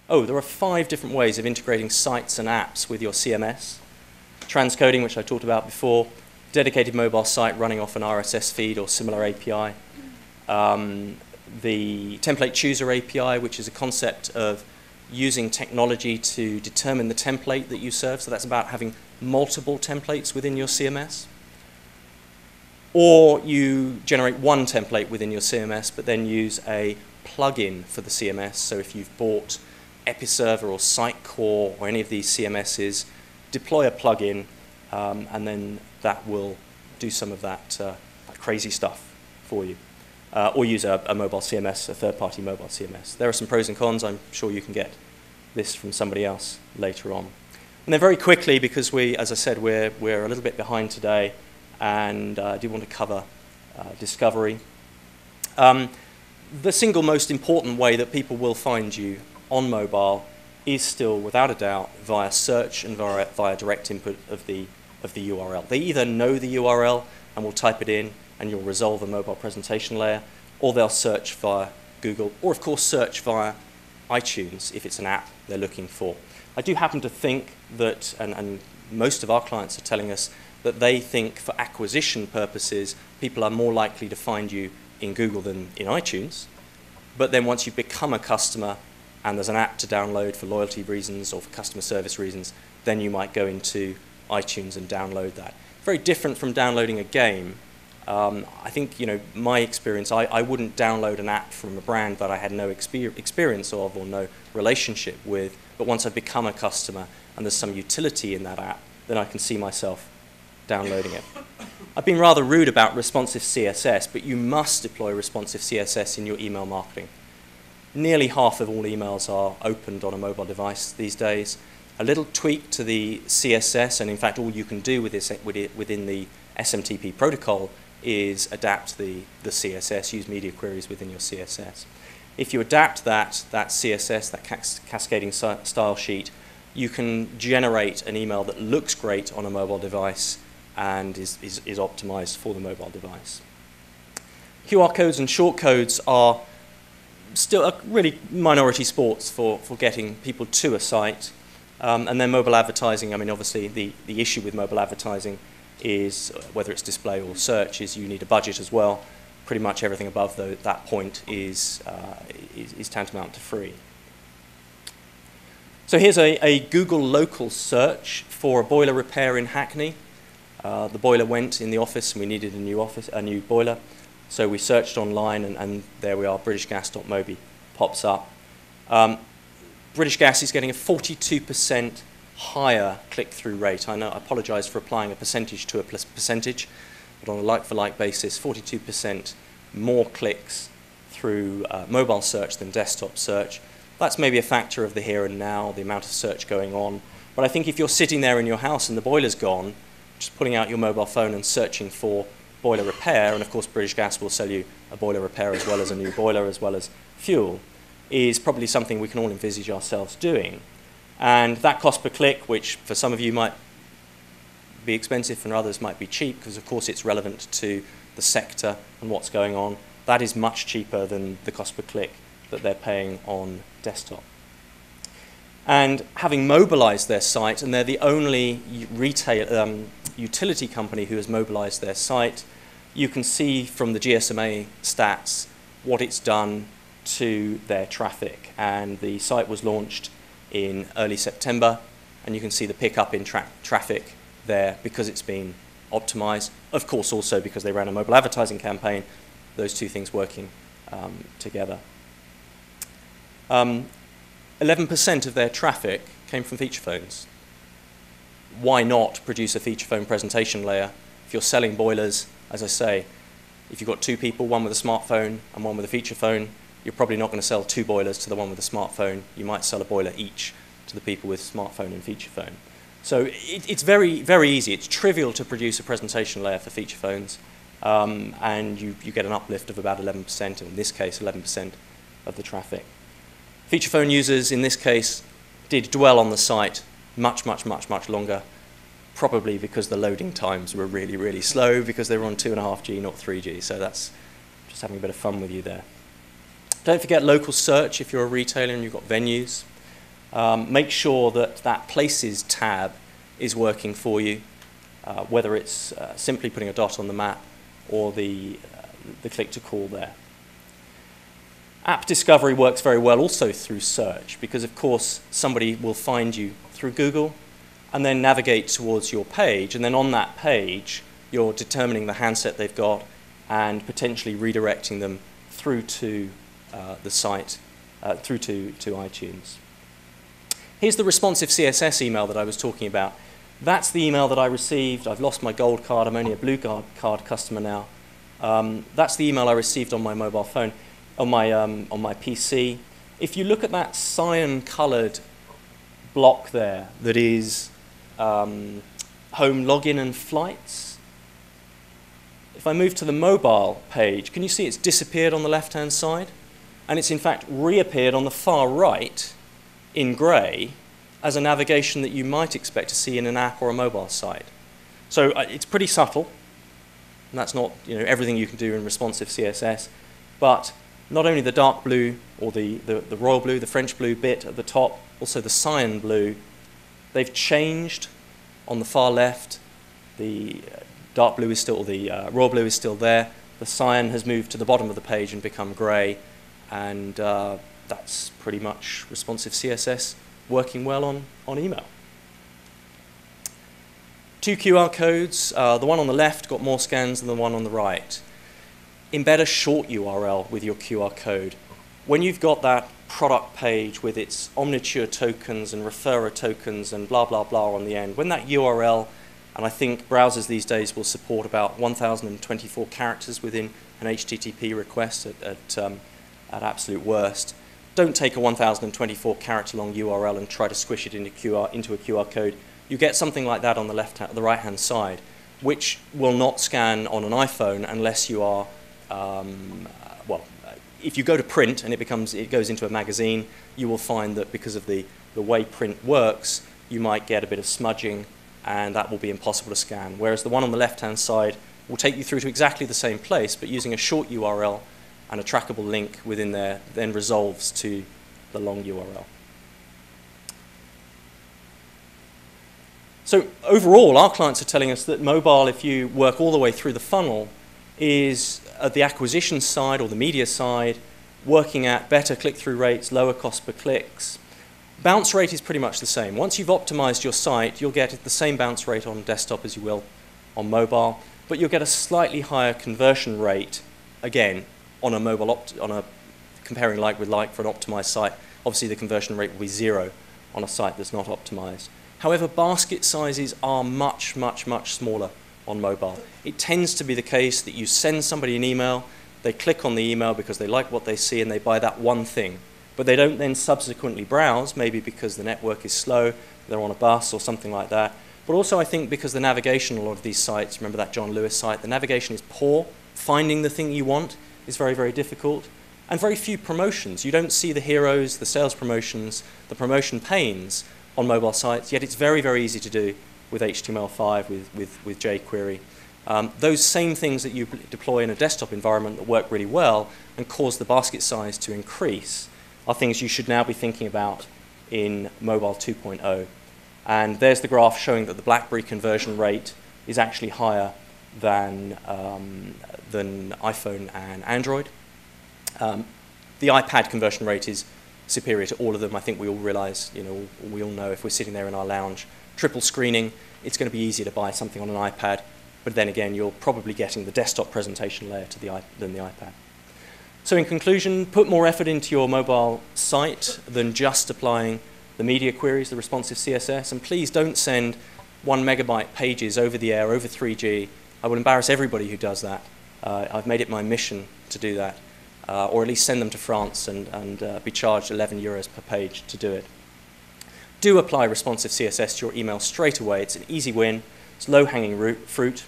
Oh, there are 5 different ways of integrating sites and apps with your CMS. Transcoding, which I talked about before, dedicated mobile site running off an RSS feed or similar API. The template chooser API, which is a concept of using technology to determine the template that you serve. So that's about having multiple templates within your CMS. Or you generate one template within your CMS, but then use a plugin for the CMS. So if you've bought Episerver or Sitecore or any of these CMSs, deploy a plugin, and then that will do some of that crazy stuff for you. Or use a mobile CMS, a third-party mobile CMS. There are some pros and cons. I'm sure you can get this from somebody else later on. And then very quickly, because as I said, we're a little bit behind today, and I do want to cover discovery. The single most important way that people will find you on mobile is still, without a doubt, via search and via direct input of the URL. They either know the URL and will type it in, and you'll resolve a mobile presentation layer, or they'll search via Google, or of course search via iTunes if it's an app they're looking for. I do happen to think that, and most of our clients are telling us, that they think for acquisition purposes, people are more likely to find you in Google than in iTunes. But then once you've become a customer and there's an app to download for loyalty reasons or for customer service reasons, then you might go into iTunes and download that. Very different from downloading a game. I think, my experience, I wouldn't download an app from a brand that I had no experience of or no relationship with, but once I've become a customer and there's some utility in that app, then I can see myself downloading it. I've been rather rude about responsive CSS, but you must deploy responsive CSS in your email marketing. Nearly half of all emails are opened on a mobile device these days. A little tweak to the CSS, and in fact all you can do with this within the SMTP protocol is adapt the CSS, use media queries within your CSS. If you adapt that CSS, that cascading style sheet, you can generate an email that looks great on a mobile device and is optimized for the mobile device. QR codes and shortcodes are still really minority sports for getting people to a site. And then mobile advertising, obviously the issue with mobile advertising is, whether it's display or search, is you need a budget as well. Pretty much everything above that point is tantamount to free. So here's a Google local search for a boiler repair in Hackney. The boiler went in the office and we needed a new boiler. So we searched online and there we are, BritishGas.mobi pops up. British Gas is getting a 42% higher click-through rate. I apologize for applying a percentage to a percentage, but on a like-for-like basis, 42% more clicks through mobile search than desktop search. That's maybe a factor of the here and now, the amount of search going on. But I think if you're sitting there in your house and the boiler's gone, just pulling out your mobile phone and searching for boiler repair, and of course British Gas will sell you a boiler repair as well as a new boiler as well as fuel, is probably something we can all envisage ourselves doing. And that cost per click, which for some of you might be expensive, for others might be cheap, because of course it's relevant to the sector and what's going on, that is much cheaper than the cost per click that they're paying on desktop. And having mobilized their site, and they're the only retail utility company who has mobilized their site, you can see from the GSMA stats what it's done to their traffic. And the site was launched in early September, and you can see the pickup in traffic there because it's been optimized. Of course, also because they ran a mobile advertising campaign, those two things working together. 11% of their traffic came from feature phones. Why not produce a feature phone presentation layer? If you're selling boilers, as I say, if you've got two people, one with a smartphone and one with a feature phone, you're probably not going to sell two boilers to the one with a smartphone. You might sell a boiler each to the people with smartphone and feature phone. So it's very, very easy. It's trivial to produce a presentation layer for feature phones, and you get an uplift of about 11%, in this case 11% of the traffic. Feature phone users, in this case, did dwell on the site much, much, much, much longer, probably because the loading times were really, really slow because they were on 2.5G, not 3G. So that's just having a bit of fun with you there. Don't forget local search if you're a retailer and you've got venues. Make sure that that Places tab is working for you, whether it's simply putting a dot on the map or the click to call there. App discovery works very well also through search, because of course somebody will find you through Google and then navigate towards your page, and then on that page you're determining the handset they've got and potentially redirecting them through to the site, through to iTunes. Here's the responsive CSS email that I was talking about. That's the email that I received. I've lost my gold card. I'm only a blue card customer now. That's the email I received on my mobile phone, on my PC. If you look at that cyan-colored block there, that is home login and flights. If I move to the mobile page, can you see it's disappeared on the left-hand side? And it's in fact reappeared on the far right in grey as a navigation that you might expect to see in an app or a mobile site. So it's pretty subtle, and that's not everything you can do in responsive CSS, but not only the dark blue or the royal blue, the French blue bit at the top, also the cyan blue, they've changed on the far left. The dark blue is still, or the royal blue is still there. The cyan has moved to the bottom of the page and become grey, and that's pretty much responsive CSS working well on email. 2 QR codes. The one on the left got more scans than the one on the right. Embed a short URL with your QR code. When you've got that product page with its Omniture tokens and referrer tokens and blah, blah, blah on the end, when that URL, and I think browsers these days will support about 1,024 characters within an HTTP request at absolute worst. Don't take a 1,024 character long URL and try to squish it into a QR code. You get something like that on the right-hand side, which will not scan on an iPhone unless you are, if you go to print and it goes into a magazine, you will find that because of the way print works, you might get a bit of smudging, and that will be impossible to scan. Whereas the one on the left-hand side will take you through to exactly the same place, but using a short URL and a trackable link within there then resolves to the long URL. So overall, our clients are telling us that mobile, if you work all the way through the funnel, is at the acquisition side or the media side, working at better click-through rates, lower cost per clicks. Bounce rate is pretty much the same. Once you've optimized your site, you'll get the same bounce rate on desktop as you will on mobile, but you'll get a slightly higher conversion rate, again, on a mobile, comparing like with like for an optimized site. Obviously, the conversion rate will be 0 on a site that's not optimized. However, basket sizes are much, much, much smaller on mobile. It tends to be the case that you send somebody an email, they click on the email because they like what they see and they buy that one thing. But they don't then subsequently browse, maybe because the network is slow, they're on a bus or something like that. But also I think because the navigation on a lot of these sites, remember that John Lewis site, the navigation is poor. Finding the thing you want is very, very difficult. And very few promotions. You don't see the heroes, the sales promotions, the promotion panes on mobile sites, yet it's very, very easy to do with HTML5, with jQuery. Those same things that you deploy in a desktop environment that work really well and cause the basket size to increase are things you should now be thinking about in mobile 2.0. And there's the graph showing that the BlackBerry conversion rate is actually higher than iPhone and Android. The iPad conversion rate is superior to all of them. I think we all realize, we all know if we're sitting there in our lounge, triple screening, it's going to be easier to buy something on an iPad, but then again, you're probably getting the desktop presentation layer than the iPad. So in conclusion, put more effort into your mobile site than just applying the media queries, the responsive CSS, and please don't send 1 megabyte pages over the air, over 3G. I will embarrass everybody who does that. I've made it my mission to do that, or at least send them to France and be charged 11 euros per page to do it. Do apply responsive CSS to your email straight away. It's an easy win. It's low-hanging fruit.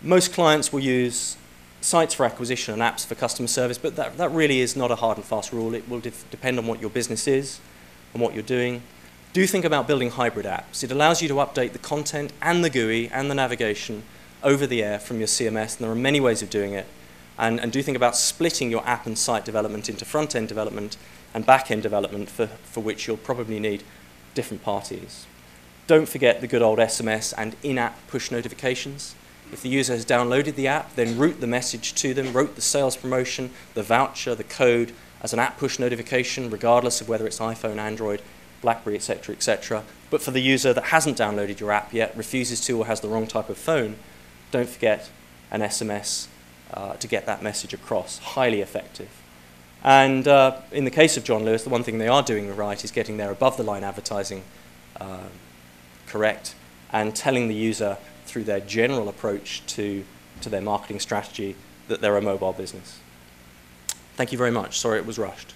Most clients will use sites for acquisition and apps for customer service, but that really is not a hard and fast rule. It will depend on what your business is and what you're doing. Do think about building hybrid apps. It allows you to update the content and the GUI and the navigation over the air from your CMS, and there are many ways of doing it. And do think about splitting your app and site development into front-end development and back-end development for which you'll probably need different parties. Don't forget the good old SMS and in-app push notifications. If the user has downloaded the app, then route the message to them, route the sales promotion, the voucher, the code as an app push notification, regardless of whether it's iPhone, Android, BlackBerry, etc., etc. But for the user that hasn't downloaded your app yet, refuses to, or has the wrong type of phone, don't forget an SMS to get that message across. Highly effective. And in the case of John Lewis, the one thing they are doing right is getting their above-the-line advertising correct and telling the user through their general approach to their marketing strategy that they're a mobile business. Thank you very much. Sorry it was rushed.